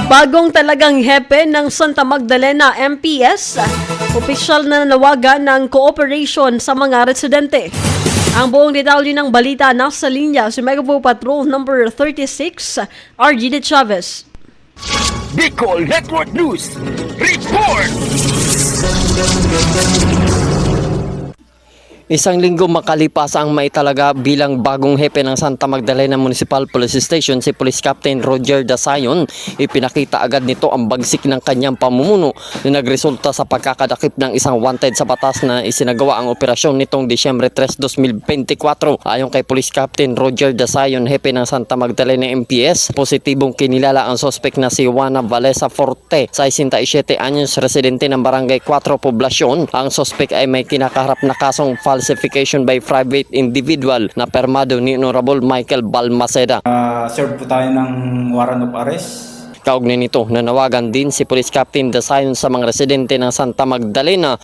Bagong talagang hepe ng Santa Magdalena MPS, opisyal na nanawagan ng cooperation sa mga residente. Ang buong detalye ng balita nasa linya si Megapo Patrol number 36, RG De Chavez. Bicol Network News Report! Isang linggo makalipas ang maitalaga bilang bagong hepe ng Santa Magdalena Municipal Police Station si Police Captain Roger Dasayon, ipinakita agad nito ang bagsik ng kanyang pamumuno na nagresulta sa pagkakadakip ng isang wanted sa batas na isinagawa ang operasyon nitong Disyembre 3, 2024. Ayon kay Police Captain Roger Dasayon, hepe ng Santa Magdalena MPS, positibong kinilala ang sospek na si Juana Valesa Forte, 67 anyos, residente ng Barangay 4 Poblasyon. Ang sospek ay may kinakaharap na kasong falsification by private individual na permado ni Honorable Michael Balmaceda. Serve po tayo ng warrant of arrest. Kaugnay nito, nanawagan din si Police Captain Dasayon sa mga residente ng Santa Magdalena.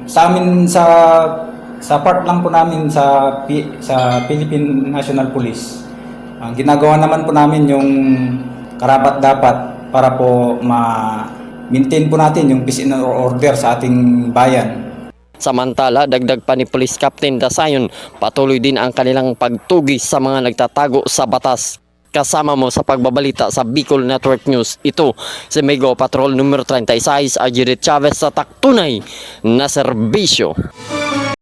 Sa amin, sa part lang po namin sa Philippine National Police, ginagawa naman po namin yung karapat dapat para po ma-maintain po natin yung peace and order sa ating bayan. Samantala, dagdag pa ni Police Captain Dasayon, patuloy din ang kanilang pagtugis sa mga nagtatago sa batas. Kasama mo sa pagbabalita sa Bicol Network News, ito si Mego Patrol numero 36, RG De Chavez, sa taktunay na serbisyo.